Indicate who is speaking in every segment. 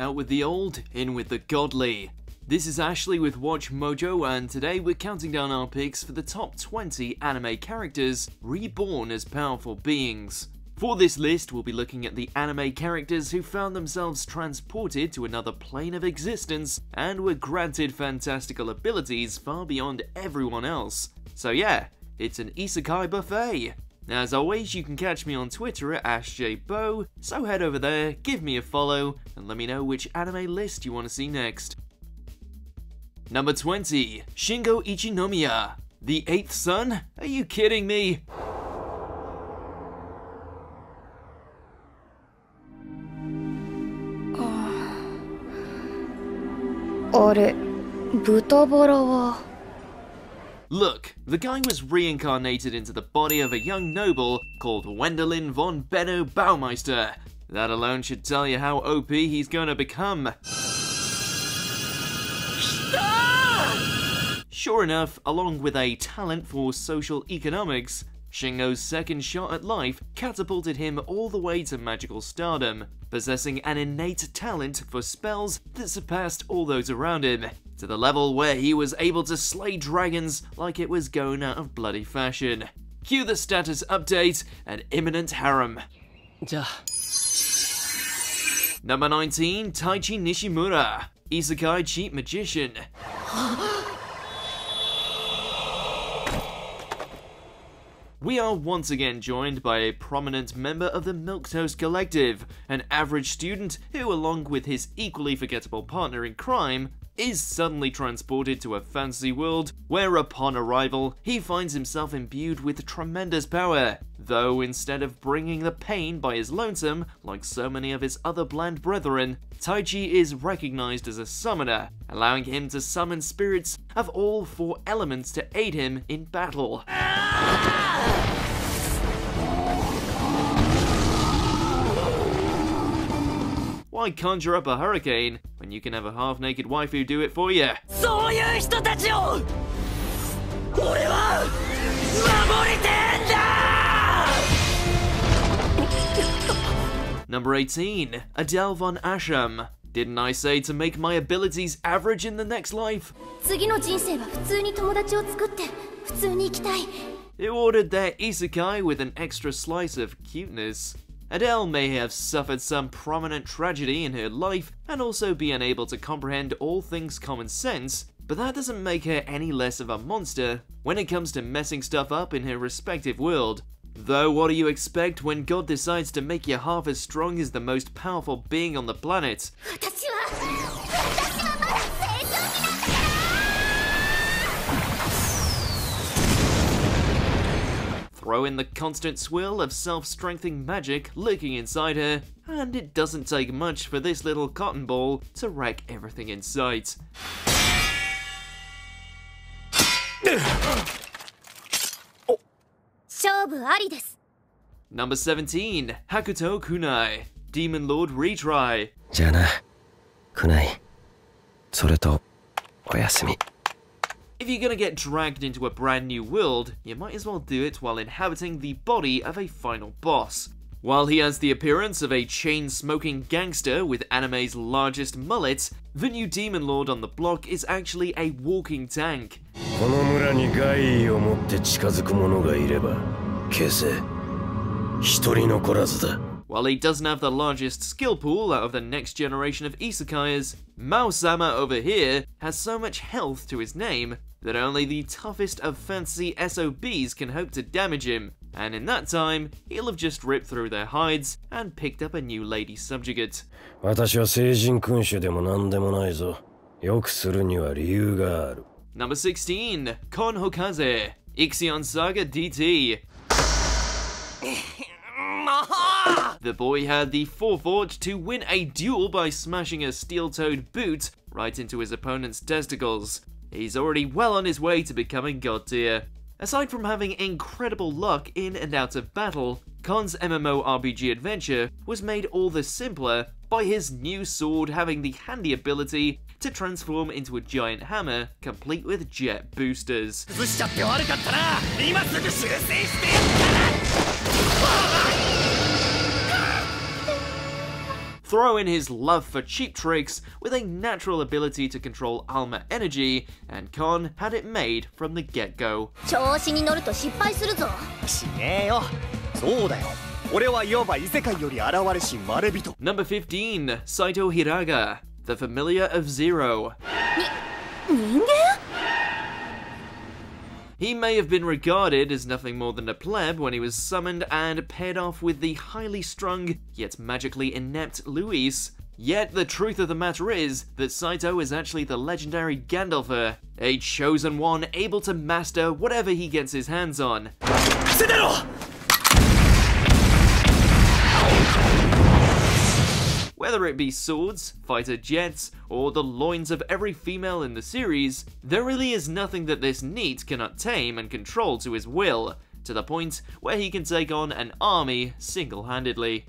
Speaker 1: Out with the old, in with the godly. This is Ashley with Watch Mojo, and today we're counting down our picks for the top 20 anime characters reborn as powerful beings. For this list, we'll be looking at the anime characters who found themselves transported to another plane of existence and were granted fantastical abilities far beyond everyone else. So yeah, it's an isekai buffet. As always, you can catch me on Twitter at AshJBo, so head over there, give me a follow, and let me know which anime list you want to see next. Number 20. Shingo Ichinomiya. The 8th son? Are you kidding me? Look, the guy was reincarnated into the body of a young noble called Wendelin von Benno Baumeister. That alone should tell you how OP he's gonna become. Sure enough, along with a talent for social economics, Shingo's second shot at life catapulted him all the way to magical stardom, possessing an innate talent for spells that surpassed all those around him, to the level where he was able to slay dragons like it was going out of bloody fashion. Cue the status update and imminent harem. Number 19, Taichi Nishimura, Isekai Cheat Magician. We are once again joined by a prominent member of the Milquetoast Collective, an average student who, along with his equally forgettable partner in crime, is suddenly transported to a fantasy world where upon arrival he finds himself imbued with tremendous power, though instead of bringing the pain by his lonesome like so many of his other bland brethren, Taichi is recognized as a summoner, allowing him to summon spirits of all 4 elements to aid him in battle. Why conjure up a hurricane when you can have a half-naked waifu do it for you? Number 18. Adele von Asham. Didn't I say to make my abilities average in the next life? Who ordered their isekai with an extra slice of cuteness? Adele may have suffered some prominent tragedy in her life and also be unable to comprehend all things common sense, but that doesn't make her any less of a monster when it comes to messing stuff up in her respective world. Though what do you expect when God decides to make you half as strong as the most powerful being on the planet? Throw in the constant swirl of self-strengthening magic lurking inside her, and it doesn't take much for this little cotton ball to wreck everything in sight. Number 17. Hakuto Kunai, Demon Lord Retry. If you're gonna get dragged into a brand new world, you might as well do it while inhabiting the body of a final boss. While he has the appearance of a chain-smoking gangster with anime's largest mullet, the new Demon Lord on the block is actually a walking tank. While he doesn't have the largest skill pool out of the next generation of isekais, Mao-sama over here has so much health to his name that only the toughest of fantasy SOBs can hope to damage him, and in that time, he'll have just ripped through their hides and picked up a new lady subjugate. Number 16. Kon Hokaze, Ixion Saga DT. The boy had the forethought to win a duel by smashing a steel-toed boot right into his opponent's testicles. He's already well on his way to becoming god tier. Aside from having incredible luck in and out of battle, Kon's MMORPG adventure was made all the simpler by his new sword having the handy ability to transform into a giant hammer complete with jet boosters. Throw in his love for cheap tricks with a natural ability to control Alma energy, and Kon had it made from the get-go.
Speaker 2: 調子に乗ると失敗するぞ。
Speaker 3: しねえよ。そうだよ。俺はいわば異世界より現れしまれびと。
Speaker 1: Number 15, Saito Hiraga, the familiar of Zero.
Speaker 2: 人間？
Speaker 1: He may have been regarded as nothing more than a pleb when he was summoned and paired off with the highly strung, yet magically inept Luis. Yet the truth of the matter is that Saito is actually the legendary Gandalfer, a chosen one able to master whatever he gets his hands on. Whether it be swords, fighter jets, or the loins of every female in the series, there really is nothing that this NEET cannot tame and control to his will, to the point where he can take on an army single-handedly.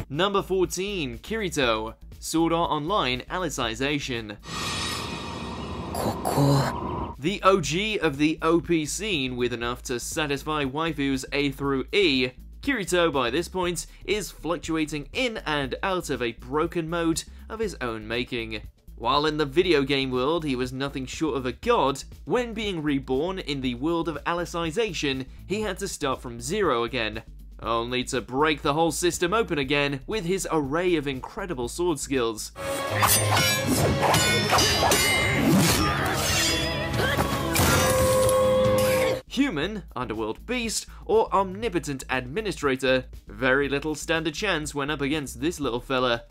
Speaker 1: Number 14, Kirito, Sword Art Online Alicization. The OG of the OP scene with enough to satisfy waifus A through E, Kirito, by this point, is fluctuating in and out of a broken mode of his own making. While in the video game world he was nothing short of a god, when being reborn in the world of Alicization, he had to start from zero again, only to break the whole system open again with his array of incredible sword skills. Human, underworld beast, or omnipotent administrator, very little stand a chance when up against this little fella.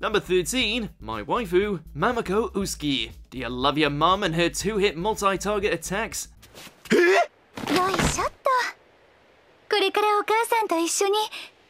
Speaker 1: Number 13, my waifu, Mamako Usuki. Do you love your mum and her 2-hit multi-target attacks?
Speaker 2: よいしょっと。これからお母さんと一緒に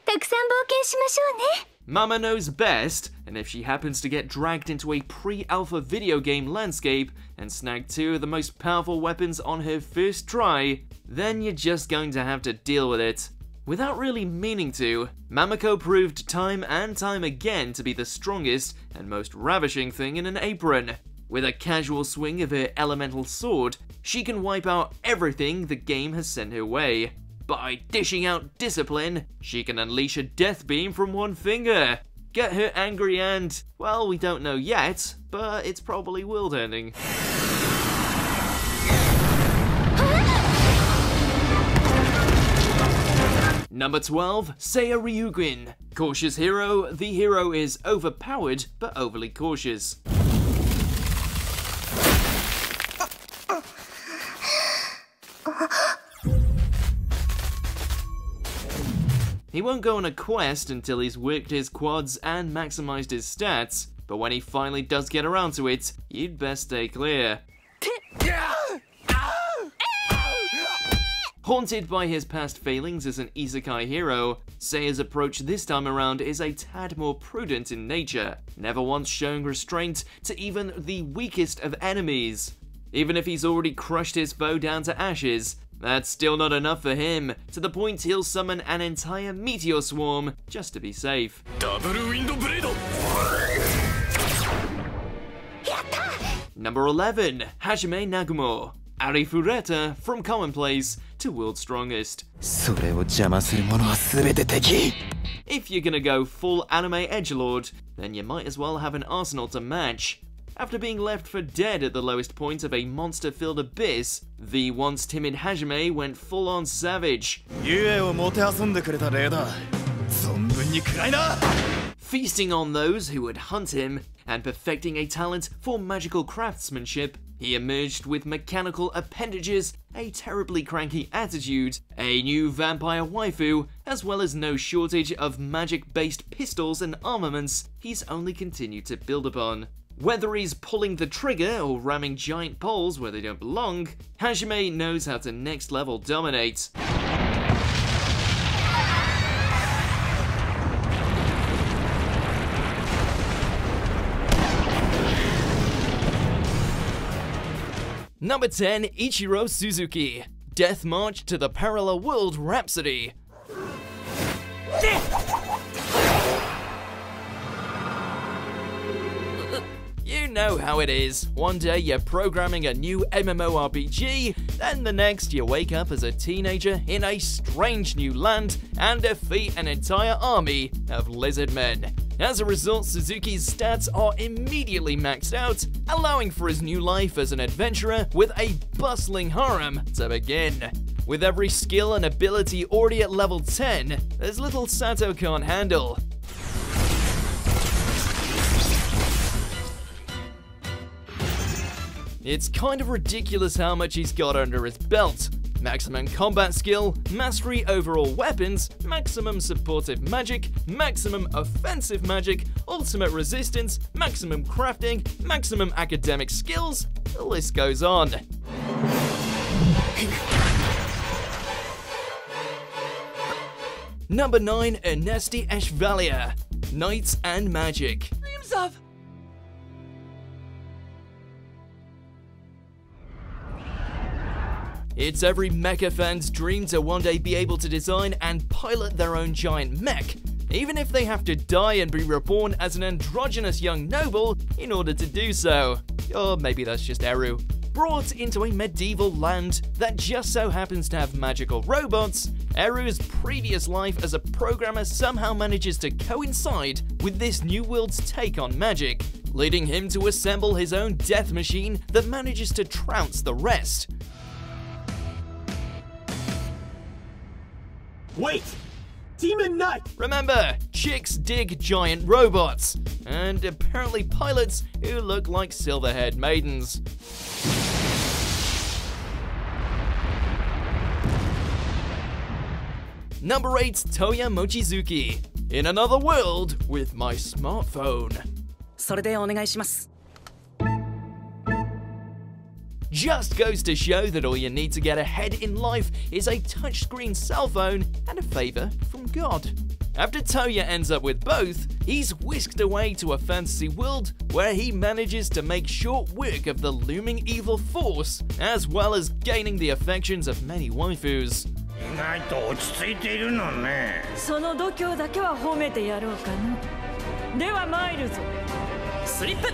Speaker 2: たくさん冒険しましょうね。
Speaker 1: Mama knows best, and if she happens to get dragged into a pre-alpha video game landscape and snag 2 of the most powerful weapons on her first try, then you're just going to have to deal with it. Without really meaning to, Mamako proved time and time again to be the strongest and most ravishing thing in an apron. With a casual swing of her elemental sword, she can wipe out everything the game has sent her way. By dishing out discipline, she can unleash a death beam from one finger. Get her angry and, well, we don't know yet, but it's probably world-ending. Number 12, Seiya Ryugen. Cautious hero, the hero is overpowered but overly cautious. He won't go on a quest until he's worked his quads and maximized his stats, but when he finally does get around to it, you'd best stay clear. Haunted by his past failings as an isekai hero, Seiya's approach this time around is a tad more prudent in nature, never once showing restraint to even the weakest of enemies. Even if he's already crushed his foe down to ashes, that's still not enough for him, to the point he'll summon an entire meteor swarm just to be safe. Number 11, Hajime Nagumo. Arifureta from Commonplace to World's Strongest. If you're gonna go full anime edgelord, then you might as well have an arsenal to match. After being left for dead at the lowest point of a monster-filled abyss, the once timid Hajime went full-on savage. Feasting on those who would hunt him, and perfecting a talent for magical craftsmanship, he emerged with mechanical appendages, a terribly cranky attitude, a new vampire waifu, as well as no shortage of magic-based pistols and armaments he's only continued to build upon. Whether he's pulling the trigger or ramming giant poles where they don't belong, Hajime knows how to next level dominate. Number 10, Ichiro Suzuki. Death March to the Parallel World Rhapsody. You know how it is. One day you're programming a new MMORPG, then the next you wake up as a teenager in a strange new land and defeat an entire army of lizard men. As a result, Suzuki's stats are immediately maxed out, allowing for his new life as an adventurer with a bustling harem to begin. With every skill and ability already at level 10, there's little Sato can't handle. It's kind of ridiculous how much he's got under his belt. Maximum combat skill, mastery over all weapons, maximum supportive magic, maximum offensive magic, ultimate resistance, maximum crafting, maximum academic skills, the list goes on. Number 9, Ernesti Ashvalia, Knights and Magic. It's every mecha fan's dream to one day be able to design and pilot their own giant mech, even if they have to die and be reborn as an androgynous young noble in order to do so. Or maybe that's just Eru. Brought into a medieval land that just so happens to have magical robots, Eru's previous life as a programmer somehow manages to coincide with this new world's take on magic, leading him to assemble his own death machine that manages to trounce the rest.
Speaker 3: Wait! Demon Knight!
Speaker 1: Remember, chicks dig giant robots, and apparently pilots who look like silver-haired maidens. Number 8, Toya Mochizuki. In another world with my smartphone.
Speaker 4: それでお願いします。
Speaker 1: Just goes to show that all you need to get ahead in life is a touchscreen cell phone and a favor from God. After Toya ends up with both, he's whisked away to a fantasy world where he manages to make short work of the looming evil force, as well as gaining the affections of many waifus.
Speaker 5: 意外と落ち着いているのね。
Speaker 4: その度胸だけは褒めてやろうかな。では参るぞ。スリップ。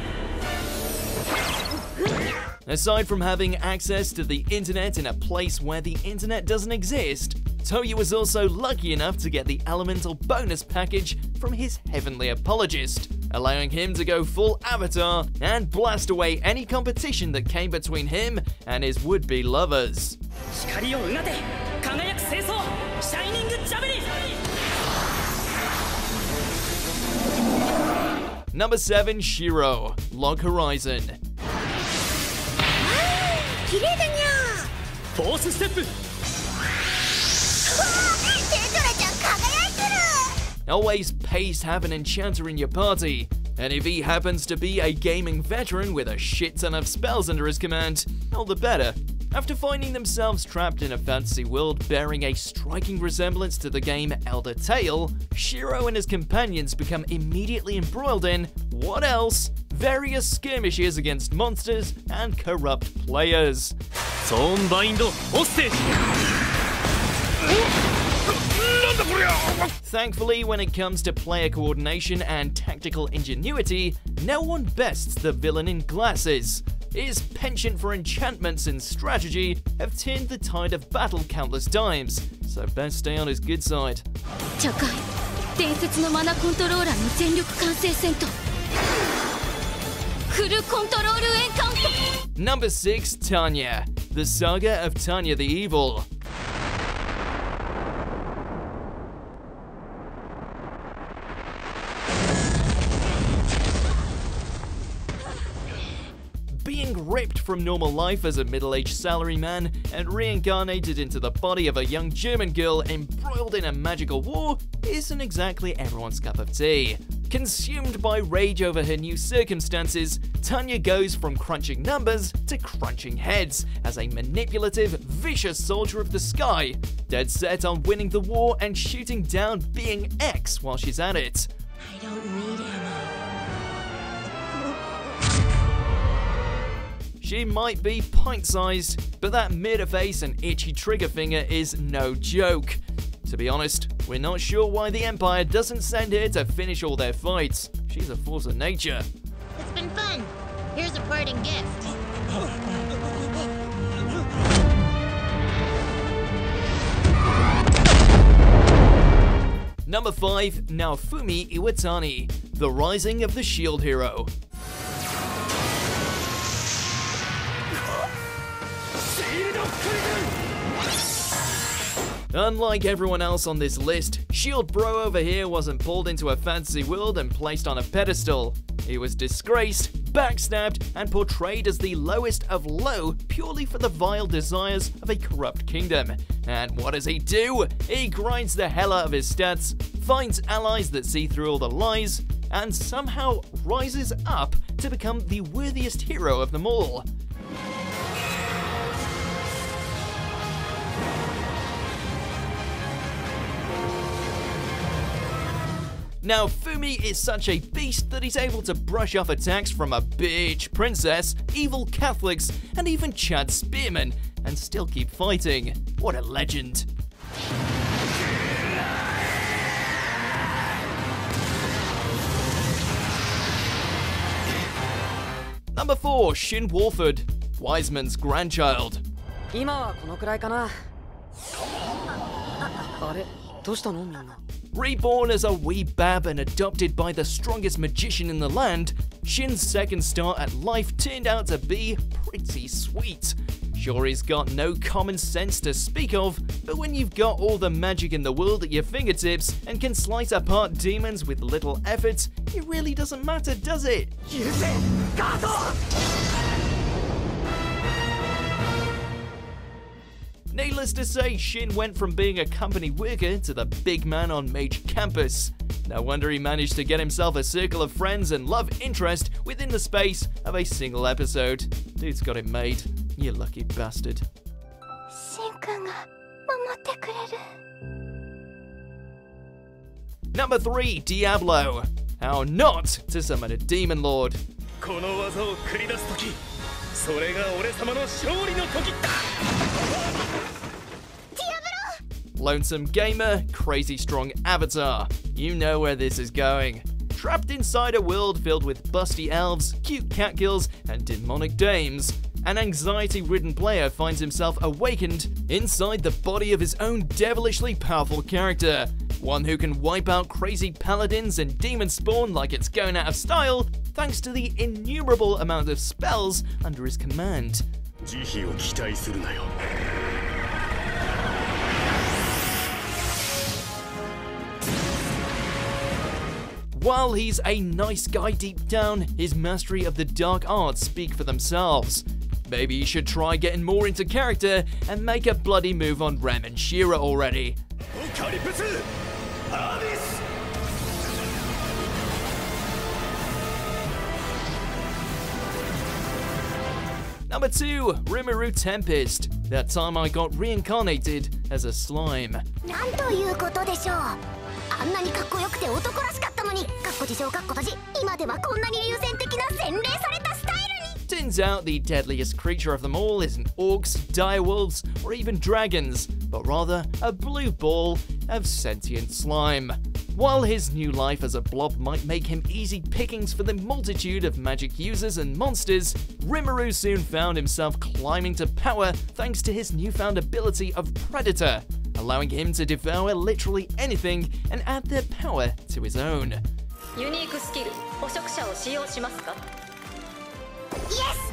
Speaker 1: Aside from having access to the internet in a place where the internet doesn't exist, Toya was also lucky enough to get the elemental bonus package from his heavenly apologist, allowing him to go full avatar and blast away any competition that came between him and his would-be lovers.
Speaker 4: 光をうなて輝く清掃シャイニングジャベリン。
Speaker 1: Number 7, Shiro, Log Horizon.
Speaker 2: 綺麗だにゃ
Speaker 4: フォースステップ。
Speaker 2: テトラちゃん輝いてる
Speaker 1: Always pays to have an enchanter in your party, and if he happens to be a gaming veteran with a shit ton of spells under his command, all the better. After finding themselves trapped in a fantasy world bearing a striking resemblance to the game Elder Tale, Shiro and his companions become immediately embroiled in, what else? Various skirmishes against monsters and corrupt players. Thankfully, when it comes to player coordination and tactical ingenuity, no one bests the villain in glasses. His penchant for enchantments and strategy have turned the tide of battle countless times, so best stay on his good side.
Speaker 2: 茶会伝説のマナコントローラーの全力完成戦闘フルコントロールエンカウント
Speaker 1: Number 6, Tanya, the saga of Tanya the Evil. Being ripped from normal life as a middle-aged salaryman and reincarnated into the body of a young German girl embroiled in a magical war isn't exactly everyone's cup of tea. Consumed by rage over her new circumstances, Tanya goes from crunching numbers to crunching heads as a manipulative, vicious soldier of the sky, dead set on winning the war and shooting down Being X while she's at it.
Speaker 2: I don't need ammo.
Speaker 1: She might be pint-sized, but that mid-face and itchy trigger finger is no joke. To be honest, we're not sure why the Empire doesn't send her to finish all their fights. She's a force of nature.
Speaker 2: It's been fun.
Speaker 6: Here's a parting gift.
Speaker 1: Number 5, Naofumi Iwatani, The Rising of the Shield Hero. Unlike everyone else on this list, Shield Bro over here wasn't pulled into a fantasy world and placed on a pedestal. He was disgraced, backstabbed, and portrayed as the lowest of low purely for the vile desires of a corrupt kingdom. And what does he do? He grinds the hell out of his stats, finds allies that see through all the lies, and somehow rises up to become the worthiest hero of them all. Now, Fumi is such a beast that he's able to brush off attacks from a bitch princess, evil Catholics, and even Chad Spearman, and still keep fighting. What a legend. Number 4, Shin Warford, Wiseman's grandchild.
Speaker 7: 今はこのくらいかな。あれ、どうしたのみんな。
Speaker 1: Reborn as a wee bab and adopted by the strongest magician in the land, Shin's second start at life turned out to be pretty sweet. Sure, he's got no common sense to speak of, but when you've got all the magic in the world at your fingertips and can slice apart demons with little effort, it really doesn't matter, does it? Needless to say, Shin went from being a company worker to the big man on Mage Campus. No wonder he managed to get himself a circle of friends and love interest within the space of a single episode. Dude's got it made. You lucky bastard. Number 3, Diablo. How not to summon a Demon Lord. Lonesome gamer, crazy strong avatar. You know where this is going. Trapped inside a world filled with busty elves, cute catgirls, and demonic dames, an anxiety-ridden player finds himself awakened inside the body of his own devilishly powerful character. One who can wipe out crazy paladins and demon spawn like it's going out of style, thanks to the innumerable amount of spells under his command. While he's a nice guy deep down, his mastery of the dark arts speak for themselves. Maybe you should try getting more into character and make a bloody move on Rem and Shira already. Number 2, Rimuru Tempest. That time I got reincarnated as a slime.
Speaker 2: なんということでしょう。あんなにかっこよくて男らしかったのに、かっこ自称かっこ閉じ、今ではこんなに流線的な洗礼されたスタイルに。
Speaker 1: Turns out the deadliest creature of them all isn't orcs, direwolves, or even dragons, but rather a blue ball of sentient slime. While his new life as a blob might make him easy pickings for the multitude of magic users and monsters, Rimuru soon found himself climbing to power thanks to his newfound ability of Predator, allowing him to devour literally anything and add their power to his own.
Speaker 8: ユニークスキル、捕食者を使用しますか?
Speaker 2: Yes!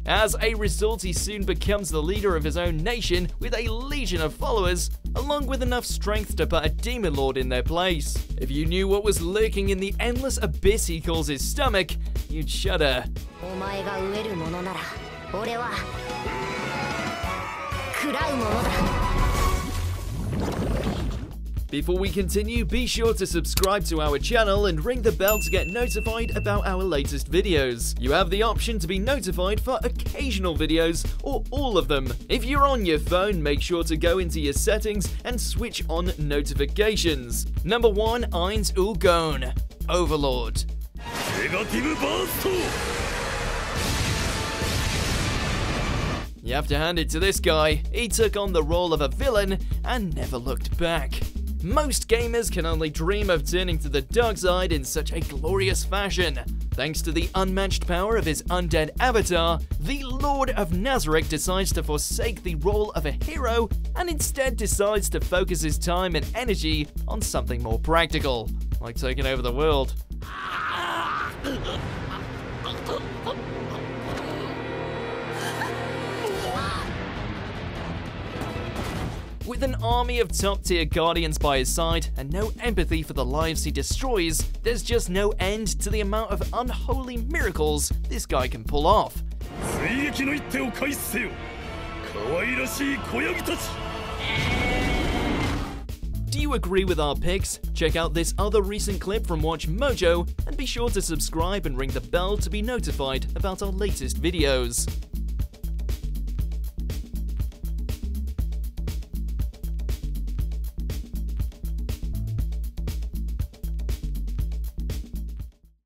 Speaker 1: As a result, he soon becomes the leader of his own nation with a legion of followers, along with enough strength to put a demon lord in their place. If you knew what was lurking in the endless abyss he calls his stomach, you'd shudder.
Speaker 2: お前が飢えるものなら、俺は食らうものだ。
Speaker 1: Before we continue, be sure to subscribe to our channel and ring the bell to get notified about our latest videos. You have the option to be notified for occasional videos or all of them. If you're on your phone, make sure to go into your settings and switch on notifications. Number 1, Ainz Ooal Gown, Overlord. You have to hand it to this guy. He took on the role of a villain and never looked back. Most gamers can only dream of turning to the dark side in such a glorious fashion. Thanks to the unmatched power of his undead avatar, the Lord of Nazarick decides to forsake the role of a hero and instead decides to focus his time and energy on something more practical, like taking over the world. With an army of top-tier guardians by his side and no empathy for the lives he destroys, there's just no end to the amount of unholy miracles this guy can pull off. Do you agree with our picks? Check out this other recent clip from Watch Mojo and be sure to subscribe and ring the bell to be notified about our latest videos.